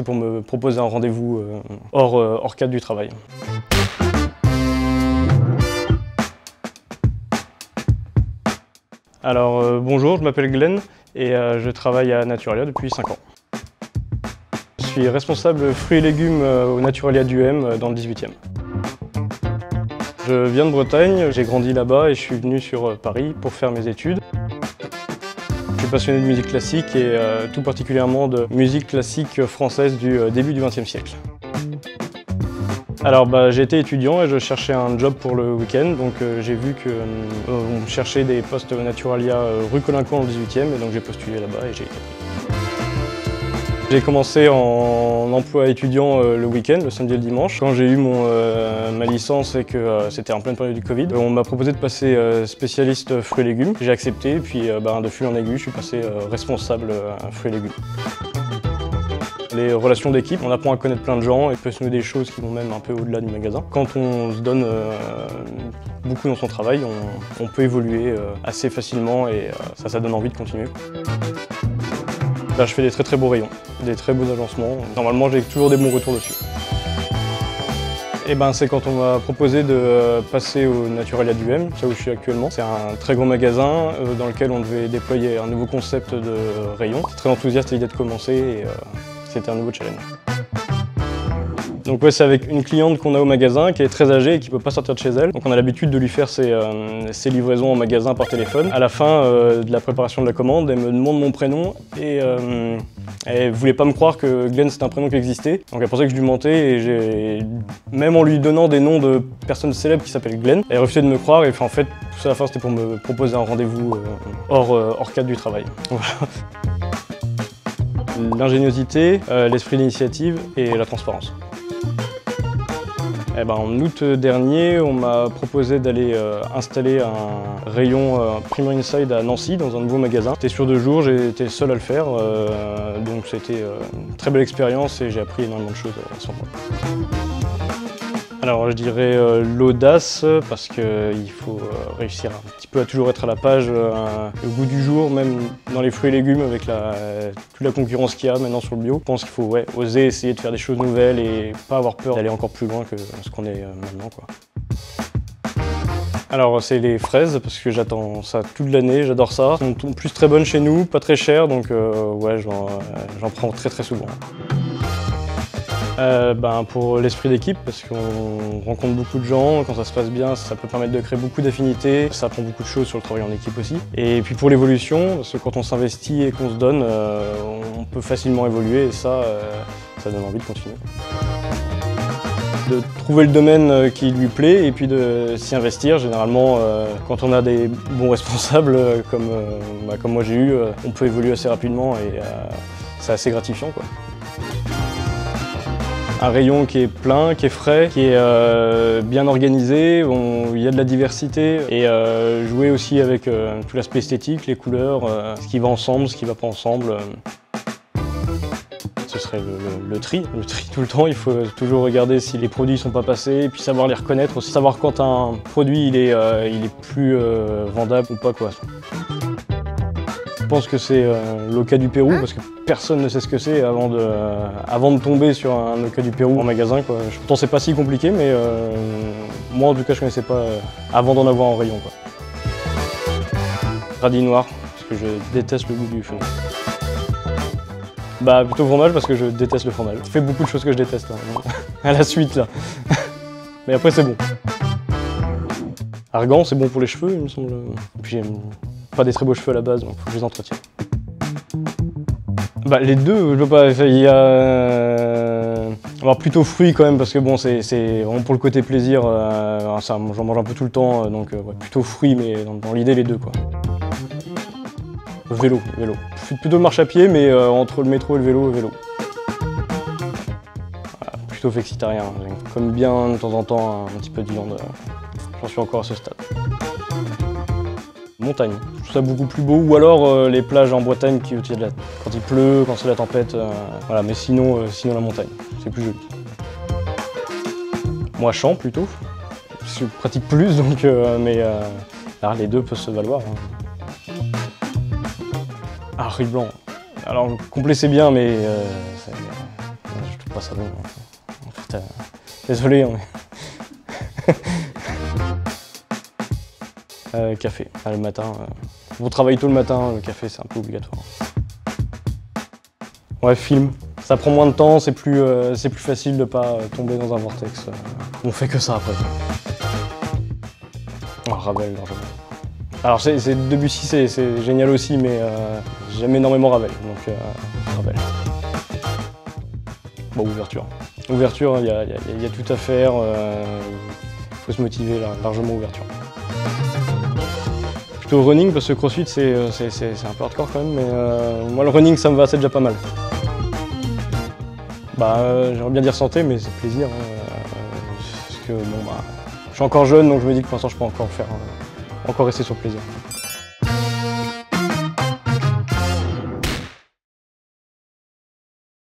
pour me proposer un rendez-vous hors cadre du travail. Alors bonjour, je m'appelle Glenn et je travaille à Naturalia depuis 5 ans. Je suis responsable fruits et légumes au Naturalia du M dans le 18e. Je viens de Bretagne, j'ai grandi là-bas et je suis venu sur Paris pour faire mes études. Je suis passionné de musique classique et tout particulièrement de musique classique française du début du XXe siècle. Alors j'ai été étudiant et je cherchais un job pour le week-end, donc j'ai vu qu'on cherchait des postes Naturalia rue Colincourt dans le 18e et donc j'ai postulé là-bas et j'ai été pris. J'ai commencé en emploi étudiant le week-end, le samedi et le dimanche. Quand j'ai eu ma licence et que c'était en pleine période du Covid, on m'a proposé de passer spécialiste fruits et légumes. J'ai accepté et puis de fil en aiguille, je suis passé responsable fruits et légumes. Les relations d'équipe, on apprend à connaître plein de gens et peut se nouer des choses qui vont même un peu au-delà du magasin. Quand on se donne beaucoup dans son travail, on peut évoluer assez facilement et ça donne envie de continuer. Là, je fais des très beaux rayons, des très beaux agencements. Normalement, j'ai toujours des bons retours dessus. Et c'est quand on m'a proposé de passer au Naturalia du M, là où je suis actuellement. C'est un très grand magasin dans lequel on devait déployer un nouveau concept de rayon. J'étais très enthousiaste à l'idée de commencer et c'était un nouveau challenge. Donc c'est avec une cliente qu'on a au magasin qui est très âgée et qui ne peut pas sortir de chez elle. Donc on a l'habitude de lui faire ses livraisons en magasin par téléphone. À la fin de la préparation de la commande, elle me demande mon prénom et elle ne voulait pas me croire que Glenn c'était un prénom qui existait. Donc elle pensait que je lui mentais et même en lui donnant des noms de personnes célèbres qui s'appellent Glenn, elle refusait de me croire et en fait tout ça à la fin c'était pour me proposer un rendez-vous hors cadre du travail. L'ingéniosité, l'esprit d'initiative et la transparence. En août dernier, on m'a proposé d'aller installer un rayon Primary Inside à Nancy dans un nouveau magasin. C'était sur 2 jours, j'ai été seul à le faire, donc c'était une très belle expérience et j'ai appris énormément de choses à ce moment. Alors je dirais l'audace parce qu'il faut réussir un petit peu à toujours être à la page, le goût du jour, même dans les fruits et légumes avec toute la concurrence qu'il y a maintenant sur le bio. Je pense qu'il faut oser essayer de faire des choses nouvelles et pas avoir peur d'aller encore plus loin que ce qu'on est maintenant, quoi. Alors c'est les fraises parce que j'attends ça toute l'année, j'adore ça. Elles sont en plus très bonnes chez nous, pas très chères, donc j'en prends très souvent. Pour l'esprit d'équipe, parce qu'on rencontre beaucoup de gens, quand ça se passe bien, ça peut permettre de créer beaucoup d'affinités, ça apprend beaucoup de choses sur le travail en équipe aussi. Et puis pour l'évolution, parce que quand on s'investit et qu'on se donne, on peut facilement évoluer et ça donne envie de continuer. De trouver le domaine qui lui plaît et puis de s'y investir. Généralement, quand on a des bons responsables comme moi j'ai eu, on peut évoluer assez rapidement et c'est assez gratifiant, quoi. Un rayon qui est plein, qui est frais, qui est bien organisé, il y a de la diversité et jouer aussi avec tout l'aspect esthétique, les couleurs, ce qui va ensemble, ce qui ne va pas ensemble. Ce serait le tri tout le temps. Il faut toujours regarder si les produits ne sont pas passés et puis savoir les reconnaître aussi, savoir quand un produit il est plus vendable ou pas, quoi. Je pense que c'est l'Oca du Pérou parce que personne ne sait ce que c'est avant de tomber sur un Oca du Pérou en magasin, quoi. Pourtant c'est pas si compliqué, mais moi en tout cas je connaissais pas avant d'en avoir en rayon, quoi. Radis noir parce que je déteste le goût du fenouil. Plutôt fromage parce que je déteste le fromage. Ça fait beaucoup de choses que je déteste hein, à la suite là. Mais après c'est bon. Argan c'est bon pour les cheveux il me semble. Puis j'ai pas des très beaux cheveux à la base, donc il faut que je les entretienne. Les deux, je peux pas. Il y a alors plutôt fruits quand même parce que bon c'est vraiment pour le côté plaisir. J'en mange un peu tout le temps, donc plutôt fruits, mais dans l'idée les deux, quoi. Vélo. Je suis plutôt marche à pied, mais entre le métro et le vélo. Plutôt flexitarien. Comme bien de temps en temps un petit peu de viande. J'en suis encore à ce stade. Montagne, je trouve ça beaucoup plus beau, ou alors les plages en Bretagne quand il pleut, quand c'est la tempête, voilà, mais sinon la montagne, c'est plus joli. Moi champ plutôt, je pratique plus donc, alors, les deux peuvent se valoir. Hein. Riz blanc, alors complet c'est bien mais Pas ça, bon. En fait, désolé, hein, mais... café, le matin. On travaille tôt le matin, le café c'est un peu obligatoire. Ouais, film. Ça prend moins de temps, c'est plus facile de pas tomber dans un vortex. On fait que ça après. Oh, Ravel, largement. Alors Debussy c'est génial aussi, mais j'aime énormément Ravel, donc Ravel. Bon, ouverture. Ouverture, il y a tout à faire, faut se motiver, largement ouverture. Plutôt running, parce que CrossFit c'est un peu hardcore quand même, mais moi le running ça me va, c'est déjà pas mal. J'aimerais bien dire santé, mais c'est plaisir, parce que bon, je suis encore jeune, donc je me dis que pour l'instant je peux encore le faire, encore rester sur le plaisir.